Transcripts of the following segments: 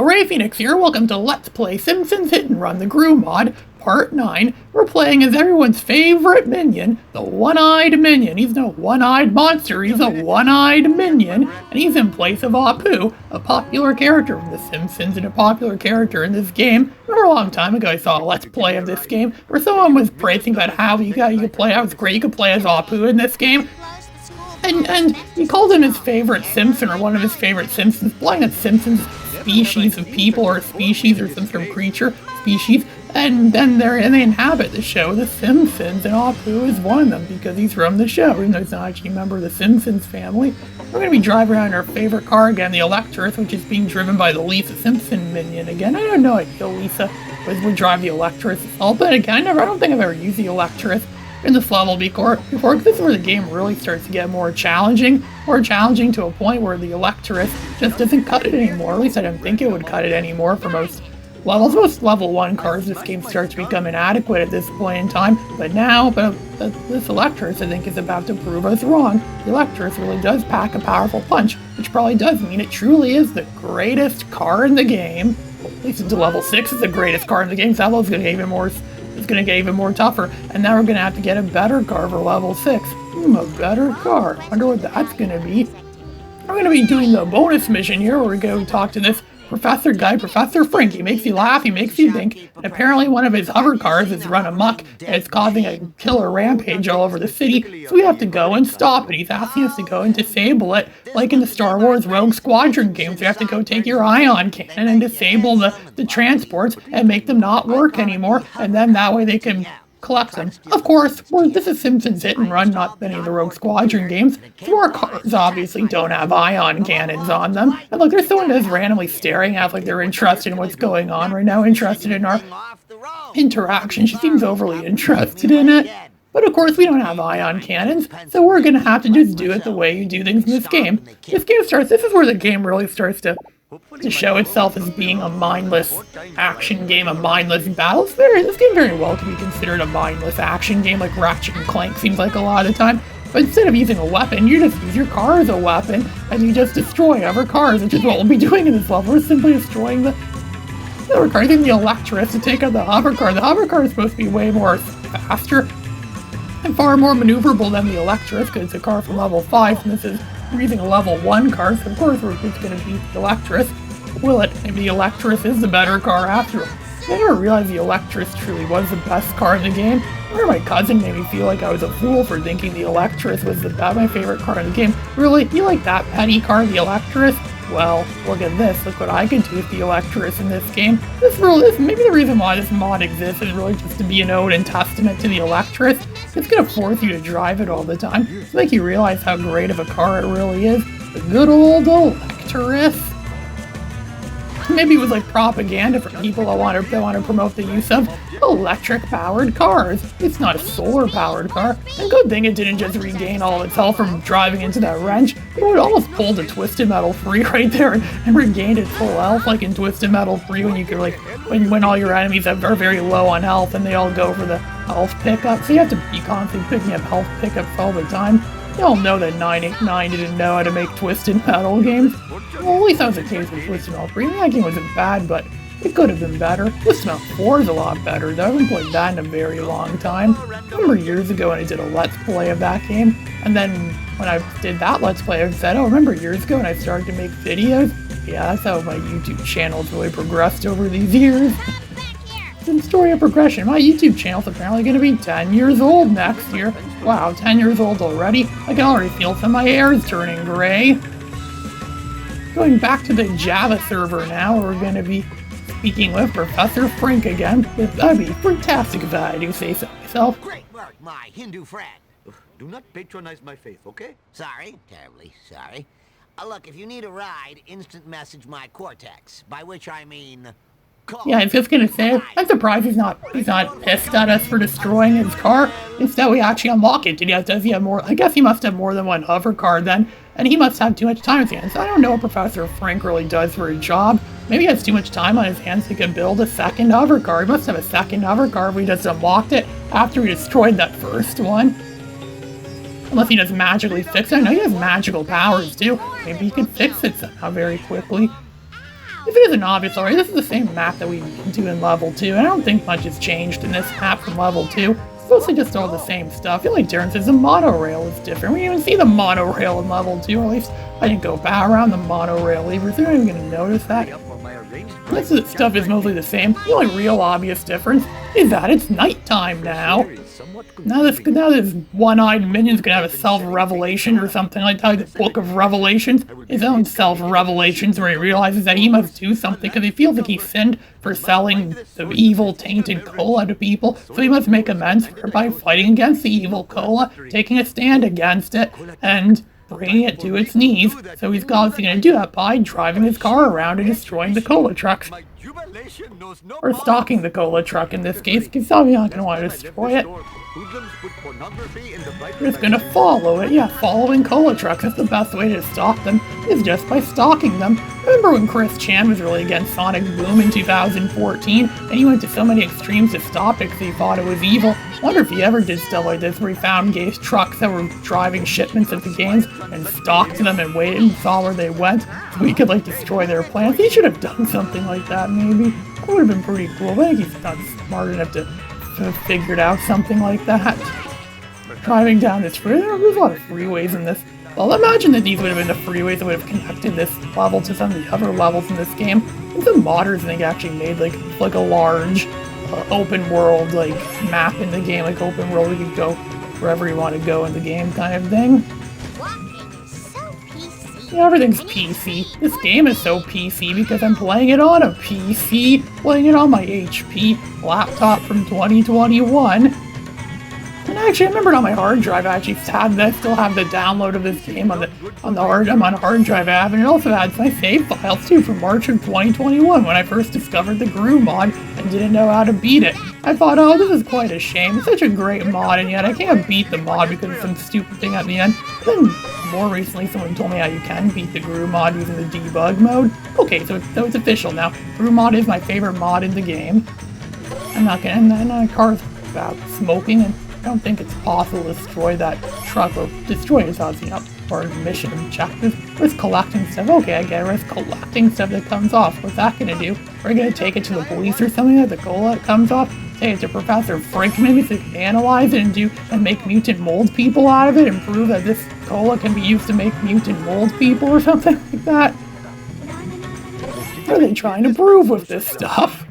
Ray Phoenix here, welcome to Let's Play Simpsons Hit and Run the Groove mod, Part 9. We're playing as everyone's favorite minion, the One-Eyed Minion. He's no one-eyed monster, he's a one-eyed minion, and he's in place of Apu, a popular character from The Simpsons and a popular character in this game. Remember a long time ago I saw a Let's Play of this game, where someone was praising about how you could play, how it's great you could play as Apu in this game. And he called him his favorite Simpson, or one of his favorite Simpsons, playing a Simpsons species of people, or a species, or some sort of creature, species, and then they inhabit the show, The Simpsons, and Apu is one of them, because he's from the show, even though he's not actually a member of the Simpsons family. We're going to be driving around our favorite car again, the Electress, which is being driven by the Lisa Simpson minion again. I don't know idea Lisa would drive the Electress itself, but again, I don't think I've ever used the Electress in this level before, because this is where the game really starts to get more challenging to a point where the Electress just doesn't cut it anymore. At least I don't think it would cut it anymore for most levels. Most level 1 cars, this game starts to become inadequate at this point in time, but this Electress, I think, is about to prove us wrong. The Electress really does pack a powerful punch, which probably does mean it truly is the greatest car in the game. Well, at least into level 6 is the greatest car in the game, so that level's going to get even more... It's going to get even more tougher, and now we're going to have to get a better car for level 6. A better car. Wonder what that's going to be. We're going to be doing the bonus mission here, where we go talk to this professor guy, Professor Frink. He makes you laugh, he makes you think, and apparently one of his hover cars has run amok, and it's causing a killer rampage all over the city, so we have to go and stop it. He's asking us to go and disable it, like in the Star Wars Rogue Squadron games. You have to go take your ion cannon and disable the transports and make them not work anymore, and then that way they can collect them. Of course, this is Simpsons Hit and Run, not any of the Rogue Squadron games, so our cars obviously don't have ion cannons on them. And look, there's someone that's randomly staring at us like they're interested in what's going on right now, interested in our interaction. She seems overly interested in it. But of course, we don't have ion cannons, so we're going to have to just do it the way you do things in this game. This is where the game really starts to show itself as being a mindless action game, a mindless battle. This game very well could be considered a mindless action game, like Ratchet and Clank seems like a lot of the time. But instead of using a weapon, you just use your car as a weapon, and you just destroy other cars, which is what we'll be doing in this level. We're simply destroying the other car. Using the Electress to take out the hover car. The hover car is supposed to be way more faster and far more maneuverable than the Electress, because it's a car from level 5, and we're using a level 1 car, so of course we're just going to beat the Electress. Will it? Maybe the Electress is the better car after all. I never realized the Electress truly was the best car in the game. I remember my cousin made me feel like I was a fool for thinking the Electress was my favorite car in the game. Really? You like that petty car, the Electress? Well, look at this. Look what I can do with the Electress in this game. Maybe the reason why this mod exists is really just to be an ode and testament to the Electress. It's going to force you to drive it all the time, to make you realize how great of a car it really is. The good old Electress. Maybe it was like propaganda for people that want to promote the use of electric-powered cars. It's not a solar-powered car. And good thing it didn't just regain all of its health from driving into that wrench. It would almost pulled a Twisted Metal 3 right there and regained its full health, like in Twisted Metal 3 when you could when all your enemies are very low on health and they all go for the health pickup. So you have to be constantly picking up health pickups all the time. You all know that 989 didn't know how to make Twisted Metal games. Well, at least that was the case with Twisted Metal 3. That game wasn't bad, but it could have been better. Twisted Metal 4 is a lot better, though. I haven't played that in a very long time. I remember years ago when I did a Let's Play of that game, and then when I did that Let's Play, I said, remember years ago when I started to make videos? Yeah, that's how my YouTube channel's really progressed over these years. Some story of progression. My YouTube channel's apparently going to be 10 years old next year. Wow, 10 years old already? I can already feel some of my hair is turning gray. Going back to the Java server now, we're going to be speaking with Professor Frink again. That'd be fantastic if I do say so myself. Great work, my Hindu friend. Do not patronize my faith, okay? Sorry, terribly sorry. Look, if you need a ride, instant message my Cortex, by which I mean... Yeah, I was just gonna say, I'm surprised he's not pissed at us for destroying his car. Instead, we actually unlock it. Does he have more? I guess he must have more than one hover car then, and he must have too much time on his hands. So I don't know what Professor Frink really does for a job. Maybe he has too much time on his hands to build a second hover car. He must have a second hover car if we just unlocked it after we destroyed that first one. Unless he just magically fix it. I know he has magical powers too. Maybe he could fix it somehow very quickly. If it isn't obvious already, this is the same map that we've been to in level 2, and I don't think much has changed in this map from level 2. It's mostly just all the same stuff. The only difference is the monorail is different. We didn't even see the monorail in level 2, or at least I didn't go back around the monorail levers. They're not even going to notice that. This stuff is mostly the same. The only real obvious difference is that it's nighttime now. Now this one-eyed minion's gonna have a self-revelation or something like that, like the Book of Revelations. His own self-revelations where he realizes that he must do something because he feels like he sinned for selling the evil tainted cola to people. So he must make amends for it by fighting against the evil cola, taking a stand against it, and bringing it to its knees. So he's obviously going to do that by driving his car around and destroying the cola trucks. Or stalking the cola truck in this case, because I'm not going to want to destroy it. We're just going to follow it. Yeah, following cola trucks is the best way to stalk them, is just by stalking them. Remember when Chris Chan was really against Sonic Boom in 2014, and he went to so many extremes to stop it because he thought it was evil? I wonder if he ever did stuff like this, where he found trucks that were driving shipments of the games and stalked them and waited and saw where they went so he could, like, destroy their plans. He should have done something like that, maybe. That would have been pretty cool. I think he's not smart enough to have figured out something like that. Driving down this freeway, there's a lot of freeways in this. Well, imagine that these would have been the freeways that would have connected this level to some of the other levels in this game. And some modders, I think, actually made like a large open world map in the game, like open world where you could go wherever you want to go in the game kind of thing. Yeah, everything's PC. This game is so PC because I'm playing it on a PC, playing it on my HP laptop from 2021. And actually, I remember on my hard drive, I still have the download of this game on the hard drive app, and it also had my save files too from March of 2021 when I first discovered the Gru mod and didn't know how to beat it. I thought, oh, this is quite a shame. It's such a great mod, and yet I can't beat the mod because of some stupid thing at the end. Then more recently, someone told me how you can beat the Gru mod using the debug mode. Okay, so it's official now. Gru mod is my favorite mod in the game. I'm not gonna. And then cars about smoking, and I don't think it's possible to destroy that truck, or destroy it is obviously not part of the mission objective. But it's collecting stuff. Okay, I get it. It's collecting stuff that comes off. What's that gonna do? We're gonna take it to the police or something that the cola comes off? Take it to Professor Frink maybe so he can analyze it and make mutant mold people out of it and prove that this cola can be used to make mutant mold people or something like that? What are they trying to prove with this stuff?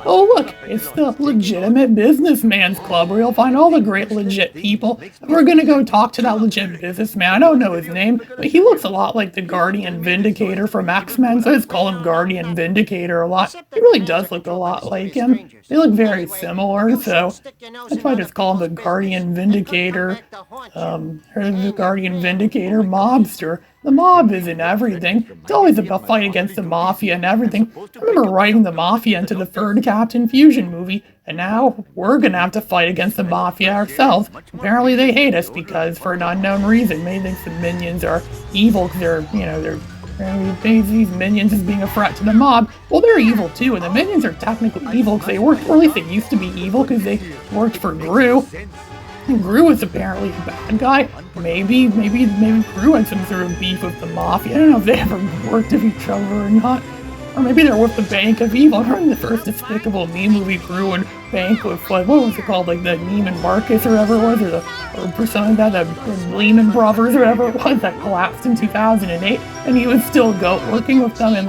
Oh look, it's the legitimate businessman's club where you'll find all the great legit people. And we're gonna go talk to that legit businessman. I don't know his name, but he looks a lot like the Guardian Vindicator from X-Men, so I just call him Guardian Vindicator a lot. He really does look a lot like him. They look very similar, so that's why I just call him the Guardian Vindicator, or the Guardian Vindicator mobster. The mob is in everything. It's always about fight against the Mafia and everything. I remember writing the Mafia into the third Captain Fusion movie, and now we're gonna have to fight against the Mafia ourselves. Apparently they hate us because, for an unknown reason, they think the minions are evil because these minions as being a threat to the mob. Well, they're evil too, and the minions are technically evil because they worked, or at least they used to be evil because they worked for Gru. And Gru is apparently a bad guy. Maybe Gru had some sort of beef with the Mafia. I don't know if they ever worked with each other or not. Or maybe they're with the Bank of Evil. I remember in the first Despicable Me movie, Gru and Bank with, what was it called, like the Neiman Marcus or whatever it was, or something like that, the Lehman Brothers or whatever it was, that collapsed in 2008, and he was still working with them in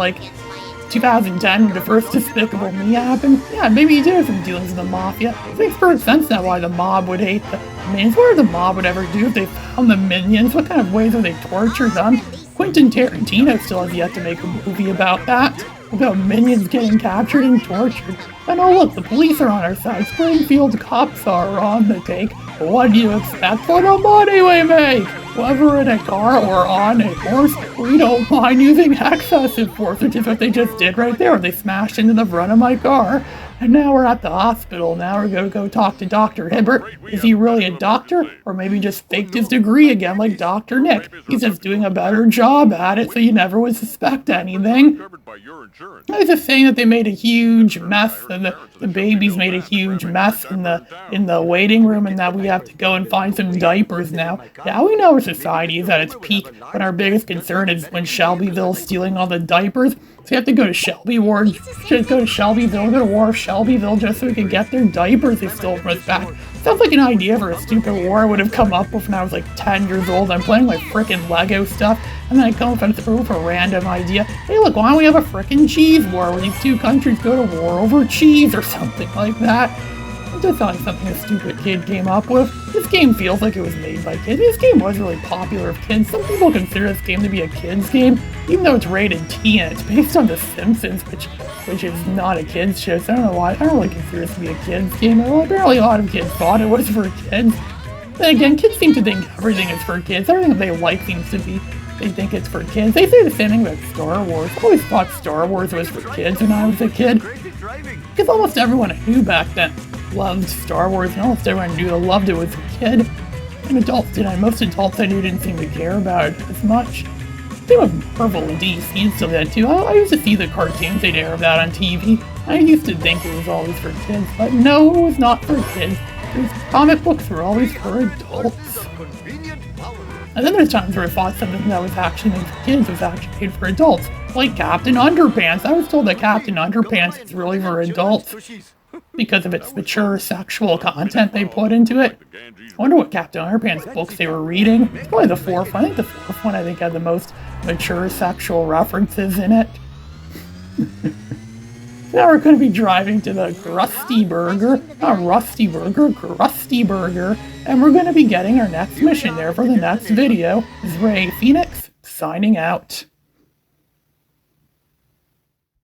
2010 when the first Despicable Me happened. Yeah, maybe he did have some dealings with the Mafia. It makes perfect sense now why the mob would hate the minions. What would the mob would ever do if they found the minions? What kind of ways would they torture them? Quentin Tarantino still has yet to make a movie about that. About minions getting captured and tortured. And oh look, the police are on our side. Springfield cops are on the take. What do you expect for the money we make? Whether in a car or on a horse, we don't mind using excessive force, which is what they just did right there. They smashed into the front of my car. And now we're at the hospital. Now we're going to go talk to Dr. Hibbert. Is he really a doctor? Or maybe just faked his degree again like Dr. Nick? He's just doing a better job at it so you never would suspect anything. I was just saying that they made a huge mess, and the babies made a huge mess in the waiting room, and now we have to go and find some diapers now. Now we know our society is at its peak, when our biggest concern is when Shelbyville's stealing all the diapers. So you have to go to Shelbyville, go to war Shelbyville just so we can get their diapers they stole from us back. Sounds like an idea for a stupid war I would have come up with when I was like 10 years old. I'm playing my frickin' Lego stuff, and then I come up with a random idea. Hey look, why don't we have a frickin' cheese war where these two countries go to war over cheese or something like that? It just sounds like something a stupid kid came up with. This game feels like it was made by kids. This game was really popular with kids. Some people consider this game to be a kid's game, even though it's rated T and it's based on The Simpsons, which is not a kid's show, so I don't know why. I don't really consider this to be a kid's game. Well, apparently a lot of kids thought it was for kids. Then again, kids seem to think everything is for kids. Everything they like seems to be, they think it's for kids. They say the same thing about Star Wars. I always thought Star Wars was for kids when I was a kid. Because almost everyone I knew back then loved Star Wars, and almost everyone I knew that loved it was a kid. And adults didn't. Most adults I knew didn't seem to care about it as much. Same with Marvel and DC and stuff like that too. I used to see the cartoons they'd air about on TV. I used to think it was always for kids, but no, it was not for kids. These comic books were always for adults. And then there's times where I thought something that was actually made for kids was actually made for adults. Like Captain Underpants. I was told that Captain Underpants is really for adults because of its mature sexual content they put into it. I wonder what Captain Underpants books they were reading. It's probably the fourth one. I think the fourth one had the most mature sexual references in it. Now we're going to be driving to the Krusty Burger, Krusty Burger, and we're going to be getting our next mission there for the next video. This is Ray Phoenix, signing out.